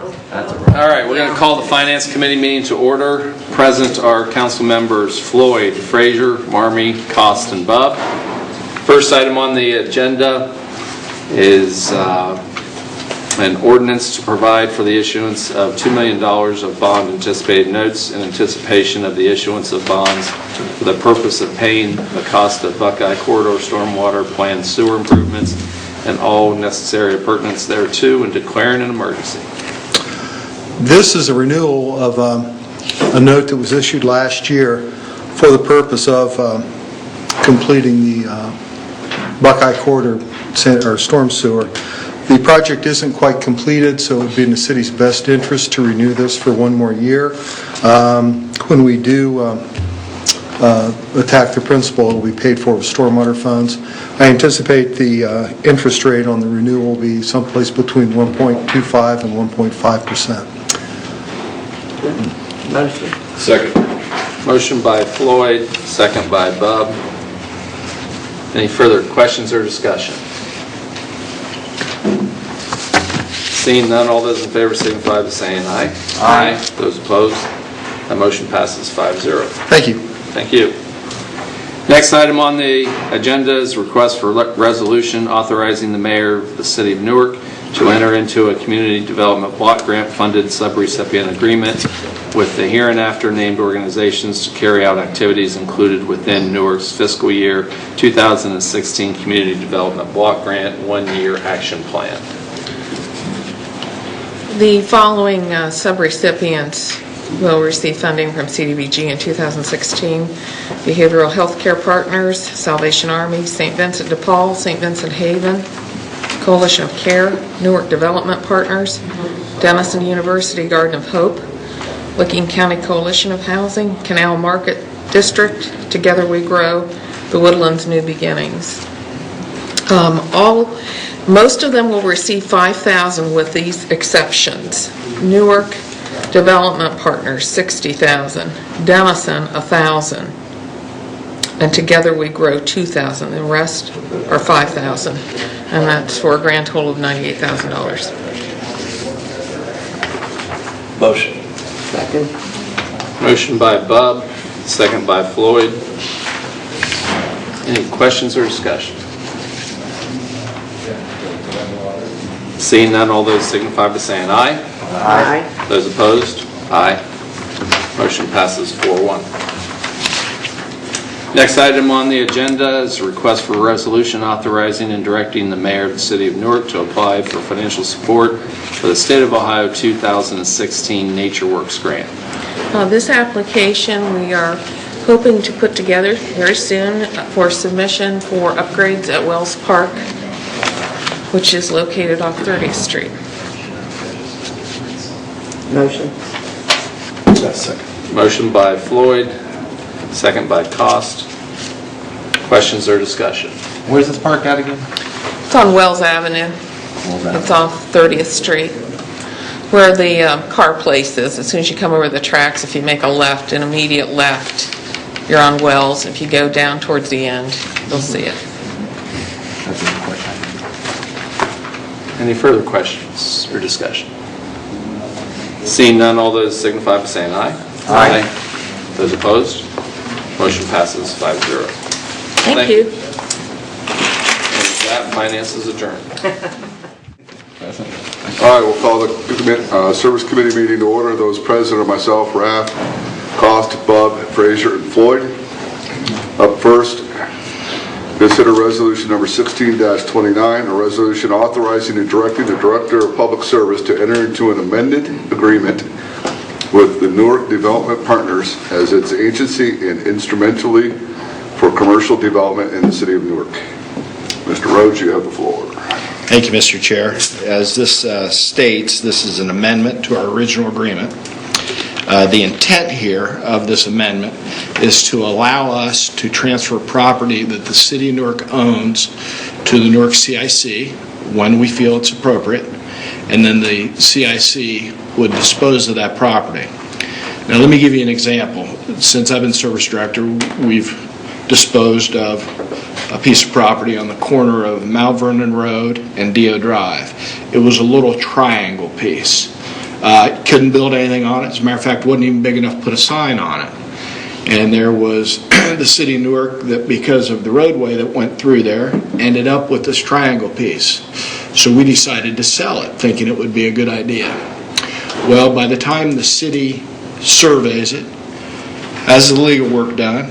All right, we're going to call the Finance Committee meeting to order. Present are council members Floyd, Frazier, Marmee, Cost, and Bubb. First item on the agenda is an ordinance to provide for the issuance of $2 million of bond anticipated notes in anticipation of the issuance of bonds for the purpose of paying the cost of Buckeye Corridor Stormwater Plan sewer improvements and all necessary appurtenance thereto, and declaring an emergency. This is a renewal of a note that was issued last year for the purpose of completing the Buckeye Corridor or storm sewer. The project isn't quite completed, so it would be in the city's best interest to renew this for one more year. When we do attack the principal, it will be paid for with stormwater funds. I anticipate the interest rate on the renewal will be someplace between 1.25 and 1.5%. Motion. Second. Motion by Floyd, second by Bubb. Any further questions or discussion? Seeing none, all those in favor signify by saying aye. Aye. Those opposed? That motion passes 5-0. Thank you. Thank you. Next item on the agenda is request for resolution authorizing the mayor of the city of Newark to enter into a community development block grant funded subrecipient agreement with the hereinafter named organizations to carry out activities included within Newark's fiscal year 2016 community development block grant 1-year action plan. The following subrecipients will receive funding from CDBG in 2016. Behavioral Health Care Partners, Salvation Army, St. Vincent de Paul, St. Vincent Haven, Coalition of Care, Newark Development Partners, Denison University Garden of Hope, Licking County Coalition of Housing, Canal Market District, Together We Grow, The Woodlands New Beginnings. Most of them will receive $5,000 with these exceptions. Newark Development Partners, $60,000. Denison, $1,000. And Together We Grow, $2,000. The rest are $5,000. And that's for a grand total of $98,000. Motion. Second. Motion by Bubb, second by Floyd. Any questions or discussion? Seeing none, all those signify by saying aye. Aye. Those opposed? Aye. Motion passes 4-1. Next item on the agenda is a request for a resolution authorizing and directing the mayor of the city of Newark to apply for financial support for the State of Ohio 2016 Nature Works grant. This application we are hoping to put together very soon for submission for upgrades at Wells Park, which is located off 30th Street. Motion. Second. Motion by Floyd, second by Cost. Questions or discussion? Where's this park at again? It's on Wells Avenue. It's off 30th Street, where the car place is. As soon as you come over the tracks, if you make a left, an immediate left, you're on Wells. If you go down towards the end, you'll see it. That's a good question. Any further questions or discussion? Seeing none, all those signify by saying aye. Aye. Those opposed? Motion passes 5-0. Thank you. And with that, finance is adjourned. All right, we'll call the Service Committee meeting to order. Those present are myself, Raff, Cost, Bubb, Frazier, and Floyd. Up first, consider resolution number 16-29, a resolution authorizing and directing the Director of Public Service to enter into an amended agreement with the Newark Development Partners as its agency and instrumentally for commercial development in the city of Newark. Mr. Rhodes, you have the floor. Thank you, Mr. Chair. As this states, this is an amendment to our original agreement. The intent here of this amendment is to allow us to transfer property that the City of Newark owns to the Newark CIC when we feel it's appropriate, and then the CIC would dispose of that property. Now, let me give you an example. Since I've been service director, we've disposed of a piece of property on the corner of Mount Vernon Road and Dio Drive. It was a little triangle piece. Couldn't build anything on it. As a matter of fact, wasn't even big enough to put a sign on it. And there was the city of Newark that, because of the roadway that went through there, ended up with this triangle piece. So we decided to sell it, thinking it would be a good idea. Well, by the time the city surveys it, has the legal work done,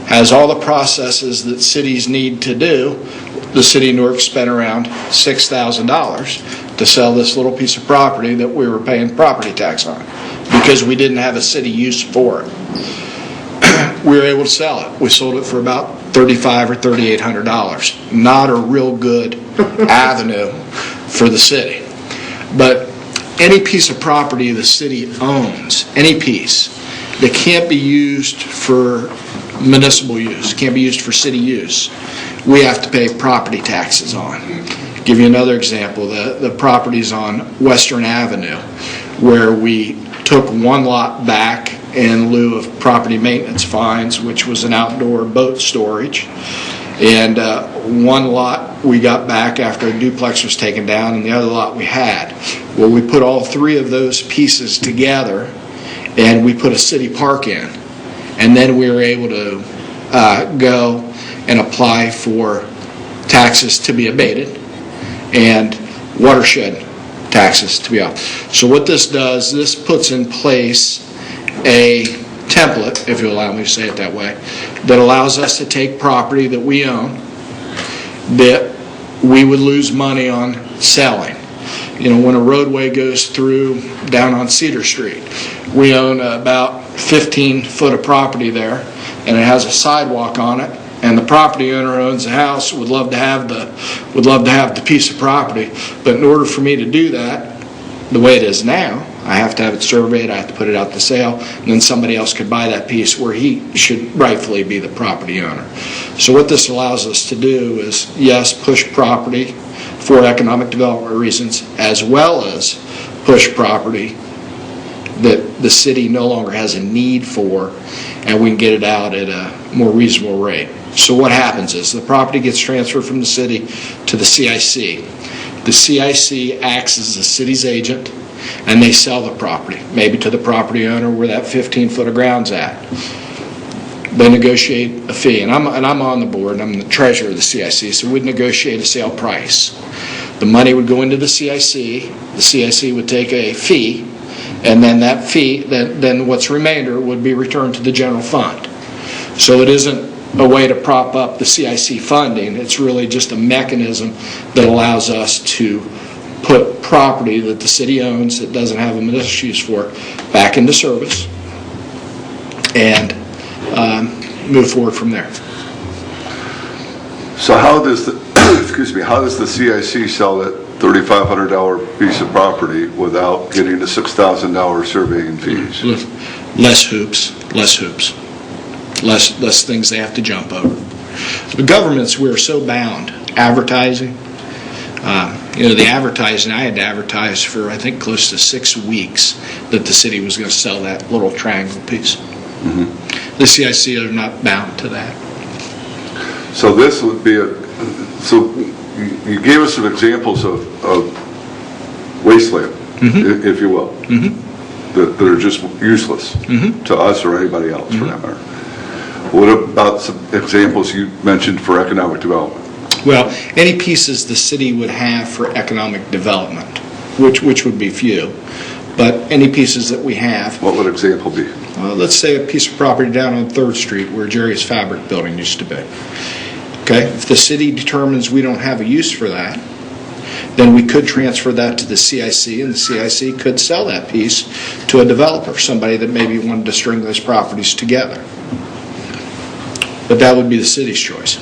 has all the processes that cities need to do, the city of Newark spent around $6,000 to sell this little piece of property that we were paying property tax on because we didn't have a city use for it. We were able to sell it. We sold it for about $3,500 or $3,800. Not a real good avenue for the city. But any piece of property the city owns, any piece, that can't be used for municipal use, can't be used for city use, we have to pay property taxes on. Give you another example, the properties on Western Avenue, where we took one lot back in lieu of property maintenance fines, which was an outdoor boat storage. And one lot we got back after a duplex was taken down, and the other lot we had. Well, we put all three of those pieces together, and we put a city park in. And then we were able to go and apply for taxes to be abated and watershed taxes to be off. So what this does, this puts in place a template, if you allow me to say it that way, that allows us to take property that we own that we would lose money on selling. You know, when a roadway goes through down on Cedar Street, we own about 15 foot of property there, and it has a sidewalk on it, and the property owner owns the house, would love to have the piece of property, but in order for me to do that, the way it is now, I have to have it surveyed, I have to put it out to sale, and then somebody else could buy that piece where he should rightfully be the property owner. So what this allows us to do is, yes, push property for economic development reasons, as well as push property that the city no longer has a need for, and we can get it out at a more reasonable rate. So what happens is the property gets transferred from the city to the CIC. The CIC acts as the city's agent, and they sell the property, maybe to the property owner where that 15 foot of ground's at. They negotiate a fee, and I'm on the board, I'm the treasurer of the CIC, so we'd negotiate a sale price. The money would go into the CIC would take a fee, and then that fee, then what's remainder would be returned to the general fund. So it isn't a way to prop up the CIC funding, it's really just a mechanism that allows us to put property that the city owns that doesn't have a municipal use for it back into service and move forward from there. So how does the, how does the CIC sell that $3,500 piece of property without getting the $6,000 surveying fees? Less things they have to jump over. The governments, we're so bound. Advertising, the advertising, I had to advertise for, I think, close to 6 weeks that the city was going to sell that little triangle piece. Mm-hmm. The CIC are not bound to that. So this would be so you gave us some examples of wasteland, mm-hmm. if you will, mm-hmm. that are just useless mm-hmm. to us or anybody else mm-hmm. for that matter. What about some examples you mentioned for economic development? Well, any pieces the city would have for economic development, which would be few, but any pieces that we have. What would an example be? Let's say a piece of property down on 3rd Street where Jerry's Fabric Building used to be. Okay, if the city determines we don't have a use for that, then we could transfer that to the CIC, and the CIC could sell that piece to a developer, somebody that maybe wanted to string those properties together. But that would be the city's choice.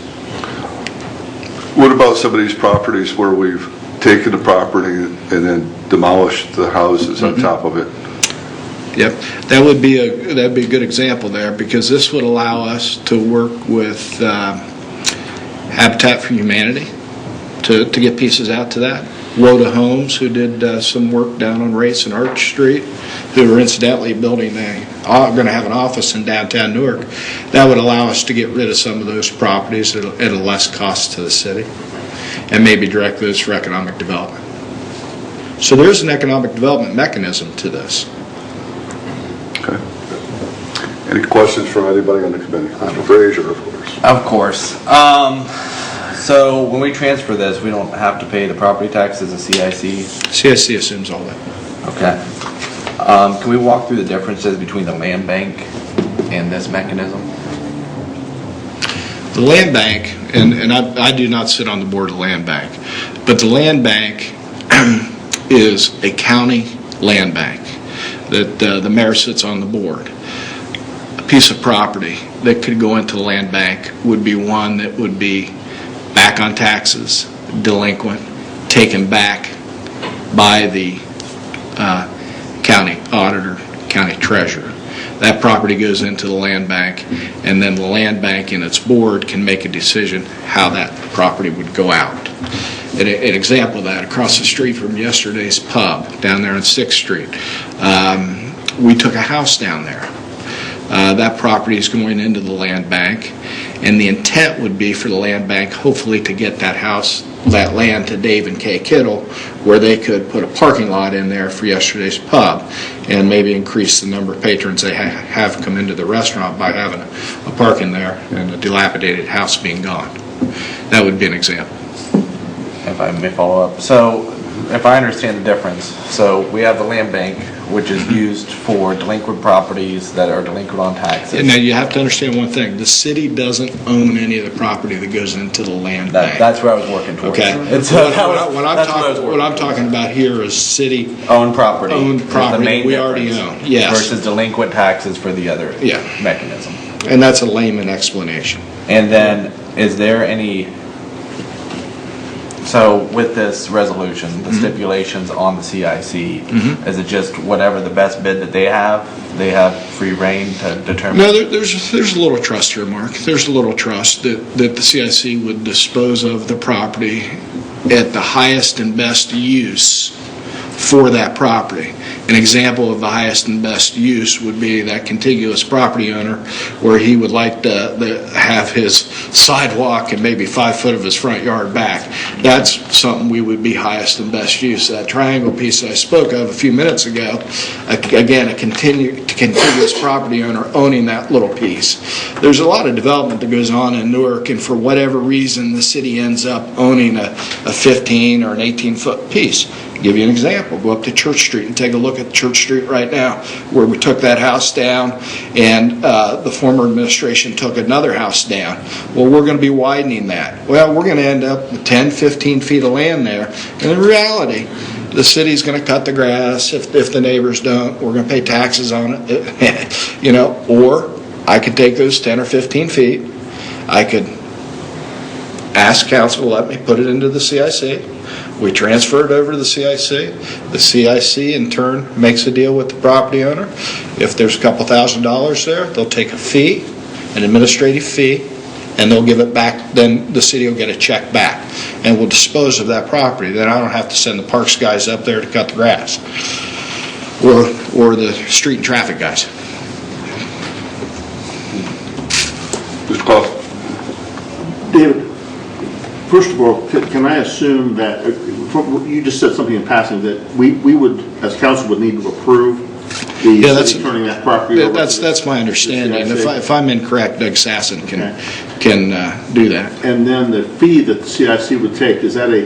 What about some of these properties where we've taken the property and then demolished the houses mm-hmm. on top of it? Yep, that'd be a good example there, because this would allow us to work with Habitat for Humanity to get pieces out to that. Rhoda Homes, who did some work down on Race and Arch Street, who are incidentally building going to have an office in downtown Newark. That would allow us to get rid of some of those properties at a less cost to the city, and maybe direct those for economic development. So there's an economic development mechanism to this. Okay. Any questions from anybody on the committee? Mr. Frazier, of course. Of course. So when we transfer this, we don't have to pay the property taxes, the CIC? CIC assumes all that. Okay. Can we walk through the differences between the land bank and this mechanism? The land bank, and I do not sit on the board of the land bank, but the land bank is a county land bank that the mayor sits on the board. A piece of property that could go into the land bank would be one that would be back on taxes, delinquent, taken back by the county auditor, county treasurer. That property goes into the land bank, and then the land bank and its board can make a decision how that property would go out. An example of that, across the street from yesterday's pub, down there on 6th Street, we took a house down there. That property is going into the land bank, and the intent would be for the land bank hopefully to get that house, that land to Dave and Kay Kittle, where they could put a parking lot in there for yesterday's pub and maybe increase the number of patrons they have come into the restaurant by having a park in there and a dilapidated house being gone. That would be an example. If I may follow up. So if I understand the difference, so we have the land bank, which is used for delinquent properties that are delinquent on taxes. Now, you have to understand one thing. The city doesn't own any of the property that goes into the land bank. That's where I was working towards. Okay. What I'm talking about here is city-owned property. property we already own. Yes. Versus delinquent taxes for the other mechanism. And that's a layman explanation. And then, is there any... So with this resolution, the stipulations on the CIC, is it just whatever the best bid that they have free reign to determine? No, there's a little trust here, Mark. There's a little trust that the CIC would dispose of the property at the highest and best use for that property. An example of the highest and best use would be that contiguous property owner where he would like to have his sidewalk and maybe 5 foot of his front yard back. That's something we would be highest and best use. That triangle piece that I spoke of a few minutes ago, again, a contiguous property owner owning that little piece. There's a lot of development that goes on in Newark, and for whatever reason, the city ends up owning a 15 or an 18-foot piece. I'll give you an example. Go up to Church Street and take a look at Church Street right now, where we took that house down and the former administration took another house down. Well, we're going to be widening that. Well, we're going to end up with 10, 15 feet of land there. And in reality, the city's going to cut the grass. If the neighbors don't, we're going to pay taxes on it. Or I could take those 10 or 15 feet. I could ask council to let me put it into the CIC. We transfer it over to the CIC. The CIC, in turn, makes a deal with the property owner. If there's a couple $1,000s there, they'll take a fee, an administrative fee, and they'll give it back. Then the city will get a check back, and we'll dispose of that property. Then I don't have to send the parks guys up there to cut the grass, or the street and traffic guys. Mr. Cost. David, first of all, can I assume that, you just said something in passing, that we would, as council, would need to approve the city turning that property over? That's my understanding. If I'm incorrect, Doug Sasson can do that. And then the fee that the CIC would take, is that a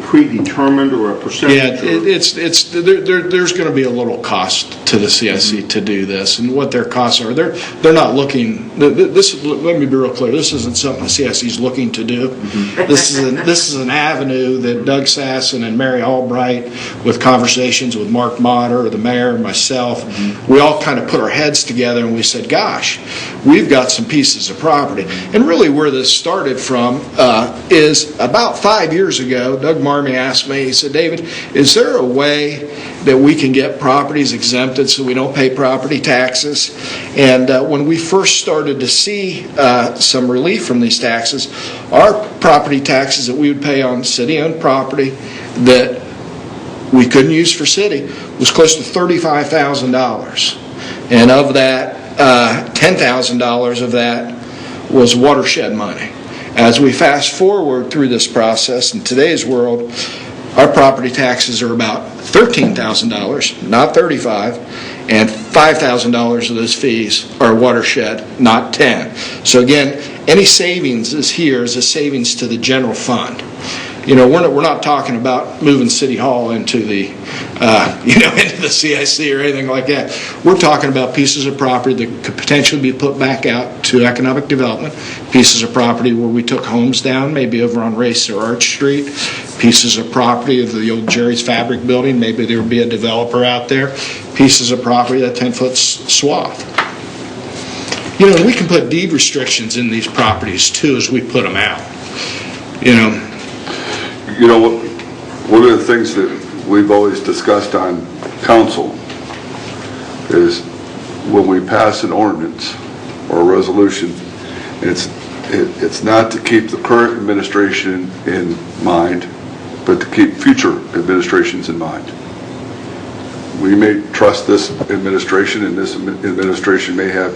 predetermined or a percentage? Yeah, there's going to be a little cost to the CIC to do this, and what their costs are. They're not looking. Let me be real clear. This isn't something the CIC is looking to do. This is an avenue that Doug Sasson and Mary Albright, with conversations with Mark Motter, the mayor, and myself, we all kind of put our heads together and we said, "Gosh, we've got some pieces of property." And really, where this started from is about 5 years ago. Doug Marmey asked me. He said, "David, is there a way that we can get properties exempted so we don't pay property taxes?" And when we first started to see some relief from these taxes, our property taxes that we would pay on city-owned property that we couldn't use for city was close to $35,000. And of that, $10,000 of that was watershed money. As we fast forward through this process in today's world, Our property taxes are about $13,000, not $35,000, and $5,000 of those fees are watershed, not 10. So again, any savings is here is a savings to the general fund. You know, we're not talking about moving City Hall into the, into the CIC or anything like that. We're talking about pieces of property that could potentially be put back out to economic development, pieces of property where we took homes down, maybe over on Race or Arch Street, pieces of property of the old Jerry's Fabric building, maybe there would be a developer out there, pieces of property, that 10-foot swath. You know, we can put deed restrictions in these properties too as we put them out. You know, one of the things that we've always discussed on council is when we pass an ordinance or a resolution, it's not to keep the current administration in mind, but to keep future administrations in mind. We may trust this administration, and this administration may have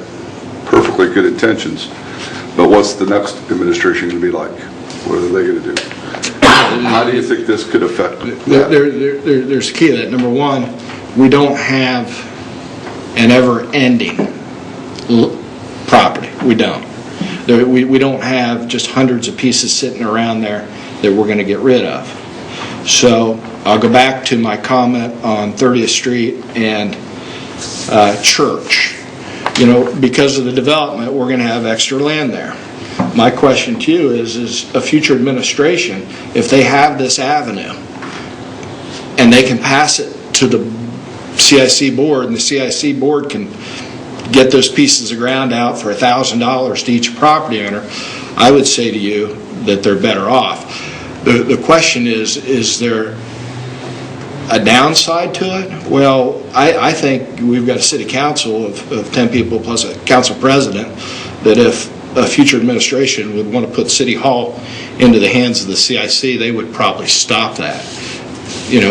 perfectly good intentions, but what's the next administration going to be like? What are they going to do? How do you think this could affect that? There's a key to that. Number one, we don't have an ever-ending property. We don't. We don't have just hundreds of pieces sitting around there that we're going to get rid of. So I'll go back to my comment on 30th Street and Church. You know, because of the development, we're going to have extra land there. My question to you is a future administration, if they have this avenue and they can pass it to the CIC board, and the CIC board can get those pieces of ground out for $1,000 to each property owner, I would say to you that they're better off. The question is there a downside to it? Well, I think we've got a city council of 10 people plus a council president, that if a future administration would want to put City Hall into the hands of the CIC, they would probably stop that,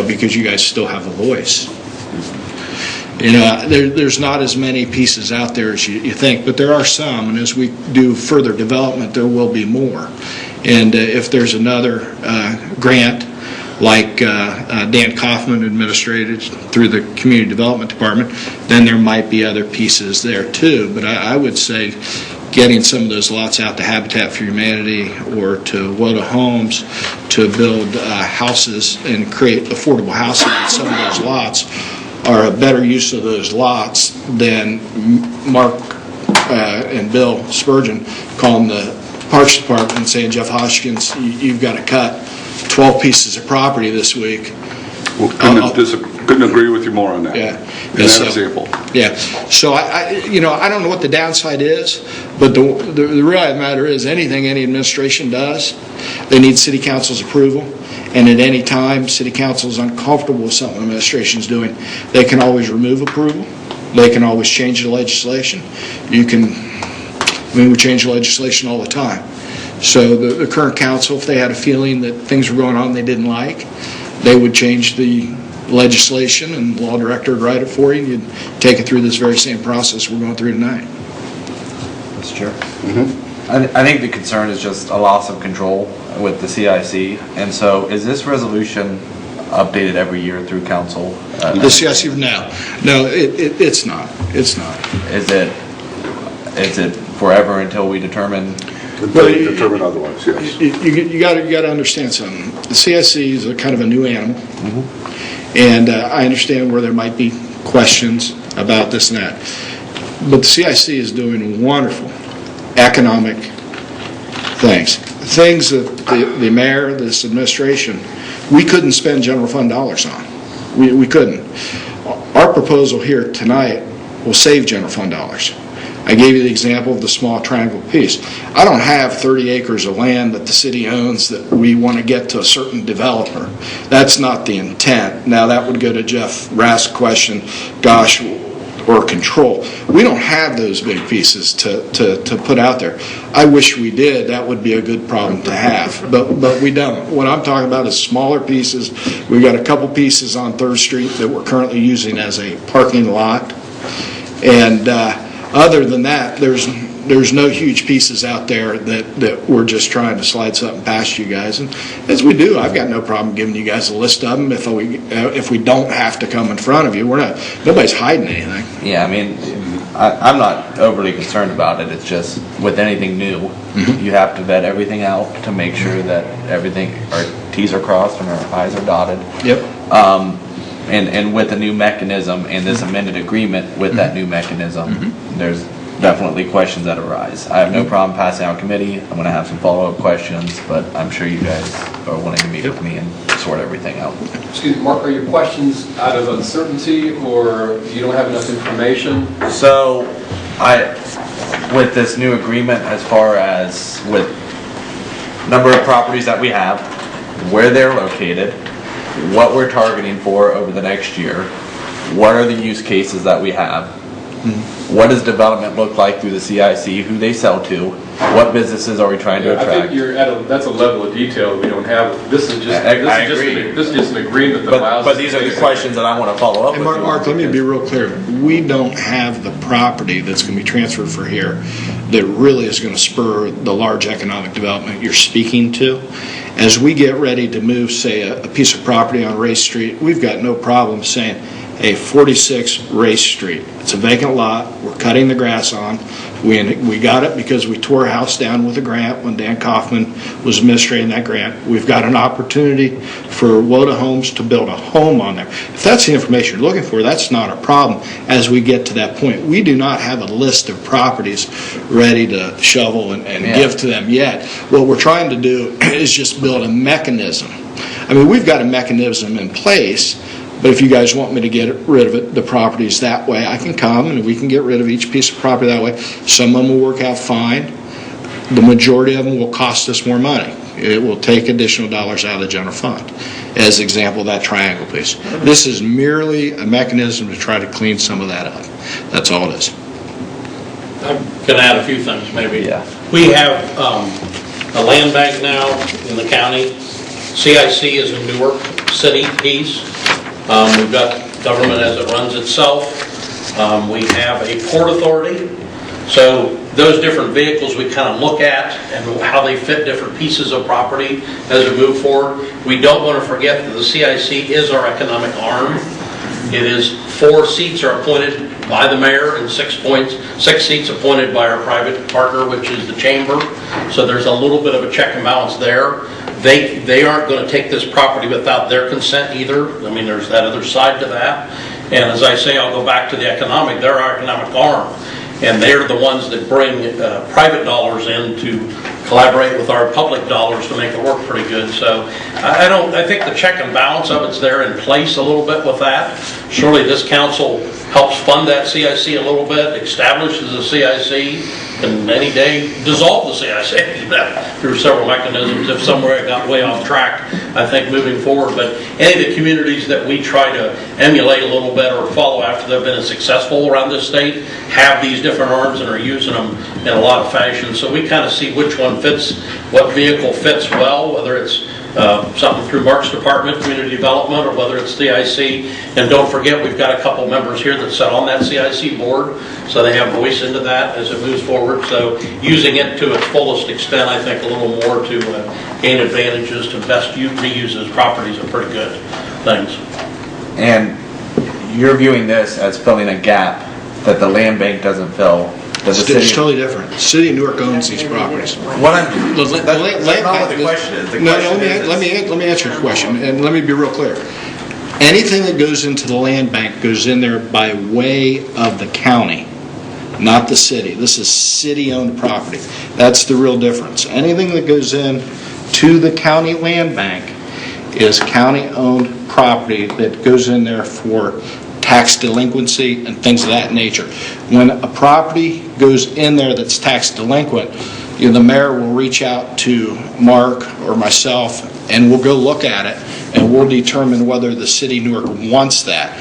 because you guys still have a voice. There's not as many pieces out there as you think, but there are some, and as we do further development, there will be more. And if there's another grant, like Dan Kaufman administrated through the Community Development Department, then there might be other pieces there too. But I would say getting some of those lots out to Habitat for Humanity or to Woda Homes to build houses and create affordable housing on some of those lots are a better use of those lots than Mark and Bill Spurgeon calling the Parks Department and saying, Jeff Hoskins, you've got to cut 12 pieces of property this week. Well, couldn't agree with you more on that. Yeah. In that example. Yeah. So I don't know what the downside is, but the real matter is anything any administration does, they need city council's approval. And at any time, city council is uncomfortable with something the administration is doing, they can always remove approval. They can always change the legislation. We change the legislation all the time. So the current council, if they had a feeling that things were going on they didn't like, they would change the legislation, and the law director would write it for you, and you'd take it through this very same process we're going through tonight. Mr. Chair? I think the concern is just a loss of control with the CIC, and so is this resolution updated every year through council? The CIC, no, it's not. It's not. Is it forever until we determine? Until we determine otherwise, yes. You got to understand something. The CIC is a kind of a new animal, and I understand where there might be questions about this and that. But the CIC is doing wonderful economic things that the mayor, this administration, we couldn't spend general fund dollars on. We couldn't. Our proposal here tonight will save general fund dollars. I gave you the example of the small triangle piece. I don't have 30 acres of land that the city owns that we want to get to a certain developer. That's not the intent. Now that would go to Jeff Rask's question, gosh, or control. We don't have those big pieces to put out there. I wish we did. That would be a good problem to have, but we don't. What I'm talking about is smaller pieces. We've got a couple pieces on 3rd Street that we're currently using as a parking lot, and Other than that, there's no huge pieces out there that we're just trying to slide something past you guys. And as we do, I've got no problem giving you guys a list of them if we don't have to come in front of you. Nobody's hiding anything. Yeah, I mean, I'm not overly concerned about it. It's just with anything new, you have to vet everything out to make sure that our T's are crossed and our I's are dotted. Yep. And with a new mechanism and this amended agreement with that new mechanism, there's definitely questions that arise. I have no problem passing out committee. I'm going to have some follow-up questions, but I'm sure you guys are willing to meet with me and sort everything out. Excuse me, Mark, are your questions out of uncertainty or you don't have enough information? So, with this new agreement, as far as with number of properties that we have, where they're located, what we're targeting for over the next year, what are the use cases that we have, what does development look like through the CIC, who they sell to, what businesses are we trying to I attract? think that's a level of detail that we don't have. This is just, I agree. This is just an agreement that allows us. But these are the questions that I want to follow up And with. Mark, let me be real clear. We don't have the property that's going to be transferred for here that really is going to spur the large economic development you're speaking to. As we get ready to move, say, a piece of property on Race Street, we've got no problem saying, hey, 46 Race Street. It's a vacant lot. We're cutting the grass on. We got it because we tore a house down with a grant when Dan Kaufman was administrating that grant. We've got an opportunity for WODA Homes to build a home on there. If that's the information you're looking for, that's not a problem as we get to that point. We do not have a list of properties ready to shovel and give to them yet. What we're trying to do is just build a mechanism. I mean, we've got a mechanism in place, but if you guys want me to get rid of it, the properties that way, I can come and we can get rid of each piece of property that way. Some of them will work out fine. The majority of them will cost us more money. It will take additional dollars out of the general fund. As example, that triangle piece. This is merely a mechanism to try to clean some of that up. That's all it is. I'm going to add a few things, maybe. Yeah. We have a land bank now in the county. CIC is a Newark city piece. We've got government as it runs itself. We have a port authority. So those different vehicles we kind of look at and how they fit different pieces of property as we move forward. We don't want to forget that the CIC is our economic arm. It is 4 seats are appointed by the mayor and 6 seats appointed by our private partner, which is the chamber. So there's a little bit of a check and balance there. They aren't going to take this property without their consent either. I mean, there's that other side to that. And as I say, I'll go back to the economic. They're our economic arm. And they're the ones that bring private dollars in to collaborate with our public dollars to make it work pretty good. So I think the check and balance of it's there in place a little bit with that. Surely this council helps fund that CIC a little bit, establishes the CIC, and any day dissolve the CIC through several mechanisms. If somewhere it got way off track, I think moving forward. But any of the communities that we try to emulate a little bit or follow after they've been successful around this state have these different arms and are using them in a lot of fashion. So we kind of see which one fits, what vehicle fits well, whether it's something through Mark's department, community development, or whether it's CIC. And don't forget, we've got a couple members here that sit on that CIC board, so they have voice into that as it moves forward. So using it to its fullest extent, I think a little more to gain advantages to best reuse those properties are pretty good things. And you're viewing this as filling a gap that the land bank doesn't fill. It's totally different. The city of Newark owns these properties. What I'm, that's not what the question is. The question is, let me answer your question, and let me be real clear. Anything that goes into the land bank goes in there by way of the county, not the city. This is city-owned property. That's the real difference. Anything that goes in to the county land bank is county-owned property that goes in there for tax delinquency and things of that nature. When a property goes in there that's tax delinquent, the mayor will reach out to Mark or myself and we'll go look at it and we'll determine whether the city of Newark wants that.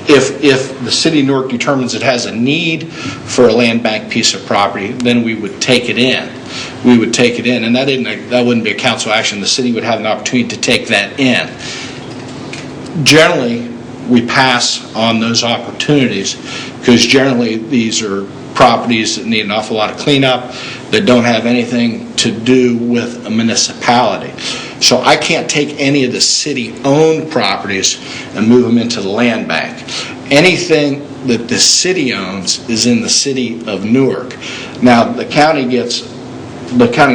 If the city of Newark determines it has a need for a land bank piece of property, then we would take it in. We would take it in, and that wouldn't be a council action. The city would have an opportunity to take that in. Generally, we pass on those opportunities, because generally these are properties that need an awful lot of cleanup, that don't have anything to do with a municipality. So I can't take any of the city-owned properties and move them into the land bank. Anything that the city owns is in the city of Newark. Now, the county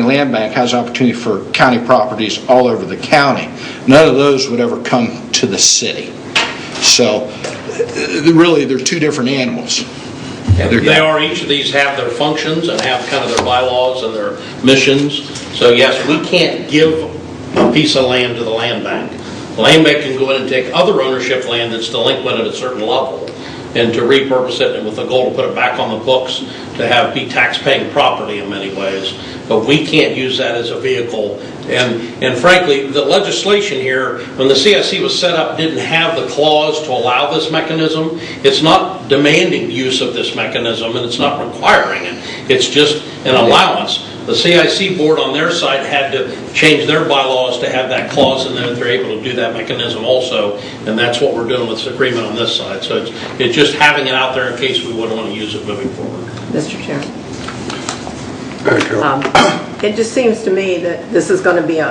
land bank has opportunity for county properties all over the county. None of those would ever come to the city. So really, they're two different animals. They are, each of these have their functions and have kind of their bylaws and their missions. So yes, we can't give a piece of land to the land bank. The land bank can go in and take other ownership land that's delinquent at a certain level and to repurpose it, and with the goal to put it back on the books to be tax-paying property in many ways. But we can't use that as a vehicle. And frankly, the legislation here, when the CIC was set up, didn't have the clause to allow this mechanism. It's not demanding use of this mechanism, and it's not requiring it. It's just an allowance. The CIC board on their side had to change their bylaws to have that clause in there that they're able to do that mechanism also, and that's what we're doing with this agreement on this side. So it's just having it out there in case we wouldn't want to use it moving forward. Mr. Chairman. Thank you. It just seems to me that this is going to be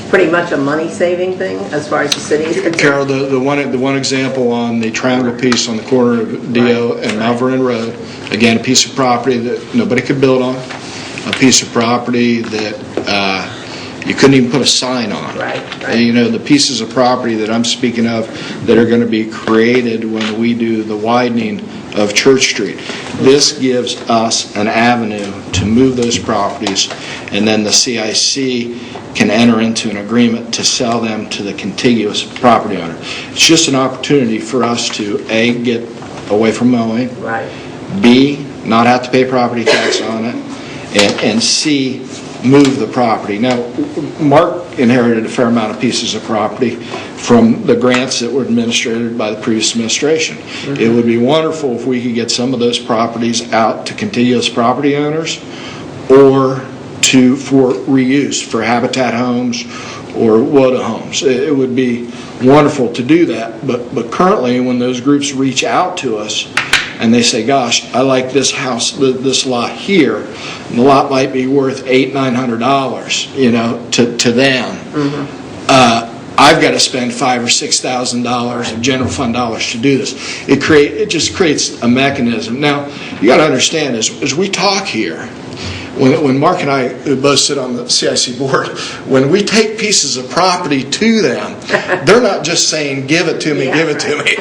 pretty much a money-saving thing as far as the city is concerned. Carol, the one example on the triangle piece on the corner of Dio and Mount Vernon Road, again, a piece of property that nobody could build on, a piece of property that you couldn't even put a sign on. Right. You know, the pieces of property that I'm speaking of that are going to be created when we do the widening of Church Street. This gives us an avenue to move those properties, and then the CIC can enter into an agreement to sell them to the contiguous property owner. It's just an opportunity for us to, A, get away from mowing, Right. B, not have to pay property tax on it, and C, move the property. Now, Mark inherited a fair amount of pieces of property from the grants that were administered by the previous administration. It would be wonderful if we could get some of those properties out to contiguous property owners, or for reuse, for Habitat homes or WODA homes. It would be wonderful to do that, but currently when those groups reach out to us and they say, gosh, I like this house, this lot here, and the lot might be worth $800-900, you know, to them. I've got to spend $5,000 or $6,000 of general fund dollars to do this. It just creates a mechanism. Now, you got to understand, as we talk here, when Mark and I both sit on the CIC board, when we take pieces of property to them, they're not just saying, give it to me, give it to me.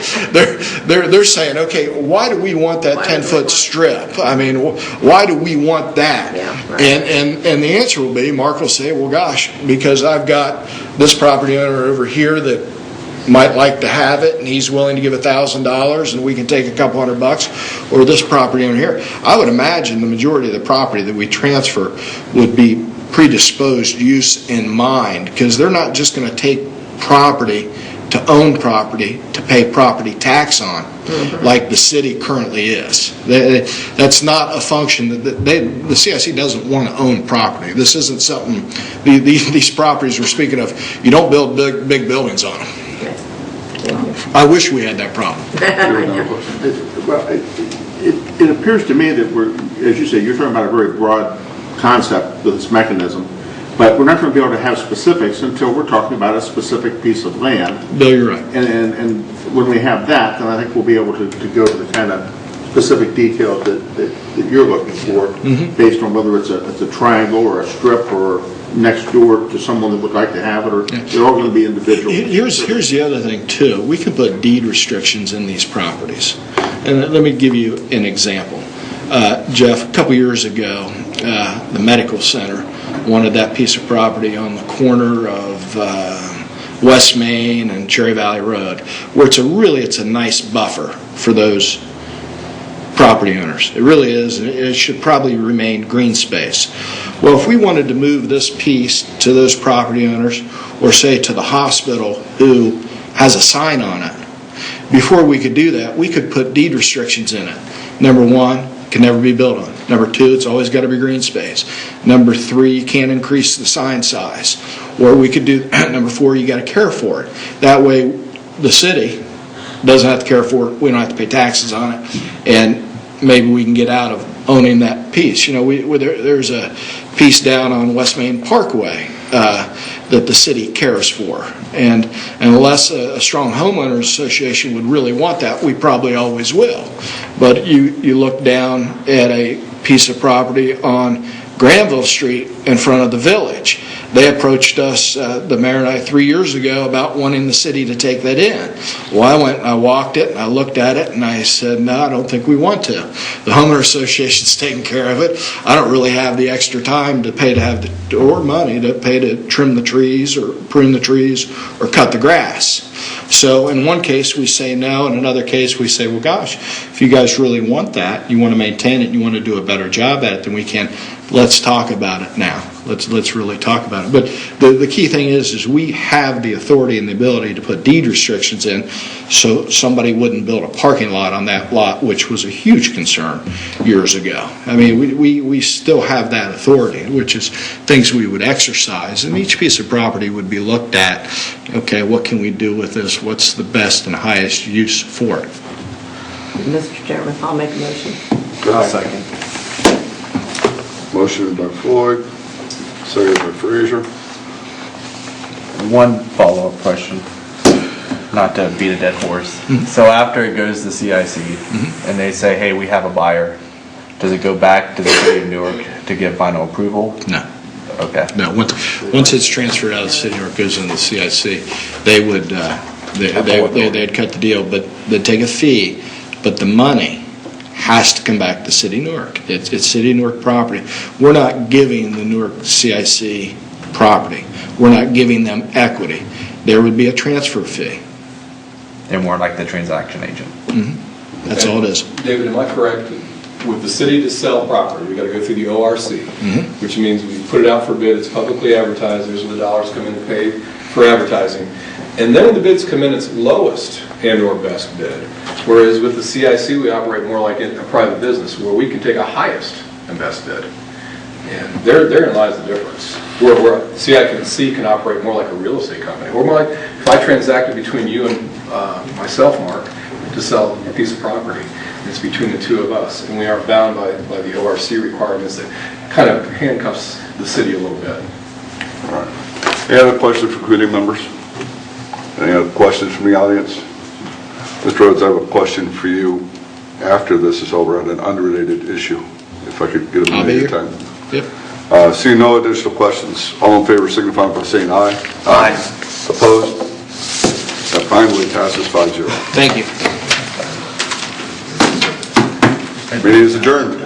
They're saying, okay, why do we want that 10-foot strip? I mean, why do we want that? Yeah, right. And the answer will be, Mark will say, well, gosh, because I've got this property owner over here that might like to have it, and he's willing to give $1,000, and we can take a couple $100, or this property owner here. I would imagine the majority of the property that we transfer would be predisposed use in mind, because they're not just going to take property to own property to pay property tax on, like the city currently is. That's not a function that the CIC doesn't want to own property. This isn't something, these properties we're speaking of, you don't build big buildings on them. I wish we had that problem. Well, it appears to me that we're, as you say, you're talking about a very broad concept with this mechanism, but we're not going to be able to have specifics until we're talking about a specific piece of land. Bill, you're right. And when we have that, then I think we'll be able to go to the kind of specific details that you're looking for, based on whether it's a triangle or a strip or next door to someone that would like to have it, or they're all going to be individual. Here's the other thing too. We can put deed restrictions in these properties, and let me give you an example. Jeff, a couple years ago, the medical center wanted that piece of property on the corner of West Main and Cherry Valley Road, where it's a nice buffer for those property owners. It really is, and it should probably remain green space. Well, if we wanted to move this piece to those property owners, or say to the hospital who has a sign on it, before we could do that, we could put deed restrictions in it. Number one, can never be built on. Number two, it's always got to be green space. Number three, you can't increase the sign size. Or we could do, number four, you got to care for it. That way, the city doesn't have to care for it, we don't have to pay taxes on it, and maybe we can get out of owning that piece. You know, there's a piece down on West Main Parkway that the city cares for, and unless a strong homeowners association would really want that, we probably always will. But you look down at a piece of property on Granville Street in front of the village. They approached us, the mayor and I, 3 years ago about wanting the city to take that in. Well, I went and I walked it and I looked at it and I said, no, I don't think we want to. The homeowner association's taking care of it. I don't really have the extra time to pay to have or money to pay to trim the trees or prune the trees or cut the grass. So in one case we say no, in another case we say, well, gosh, if you guys really want that, you want to maintain it, you want to do a better job at it than we can, let's talk about it now. Let's really talk about it. But the key thing is we have the authority and the ability to put deed restrictions in so somebody wouldn't build a parking lot on that lot, which was a huge concern years ago. I mean, we still have that authority, which is things we would exercise, and each piece of property would be looked at, okay, what can we do with this? What's the best and highest use for it? Mr. Chairman, I'll make a motion. I'll second. Motion by Floyd, seconded by Frazier. One follow-up question, not to beat a dead horse. So after it goes to CIC and they say, hey, we have a buyer, does it go back to the city of Newark to get final approval? No. Okay. No, once it's transferred out of the city or it goes into the CIC, they would they'd cut the deal, but they'd take a fee, but the money has to come back to City of Newark. It's City of Newark property. We're not giving the Newark CIC property. We're not giving them equity. There would be a transfer fee. They're more like the transaction agent. Mm-hmm. That's all it is. David, am I correct? With the city to sell property, we got to go through the ORC, which means we put it out for bid, it's publicly advertised, there's where the dollars come in to pay for advertising. And then when the bids come in, it's lowest and or best bid. Whereas with the CIC, we operate more like a private business where we can take a highest and best bid. And therein lies the difference. Where CIC can operate more like a real estate company. Or more like, if I transacted between you and myself, Mark, to sell a piece of property, it's between the two of us. And we aren't bound by the ORC requirements that kind of handcuffs the city a little bit. All right. Any other questions for committee members? Any other questions from the audience? Mr. Rhodes, I have a question for you after this is over on an unrelated issue. If I could get a minute of your time. Yep. Seeing no additional questions, all in favor signify by saying aye. Aye. Opposed? That finally passes 5-0. Thank you. Meeting is adjourned.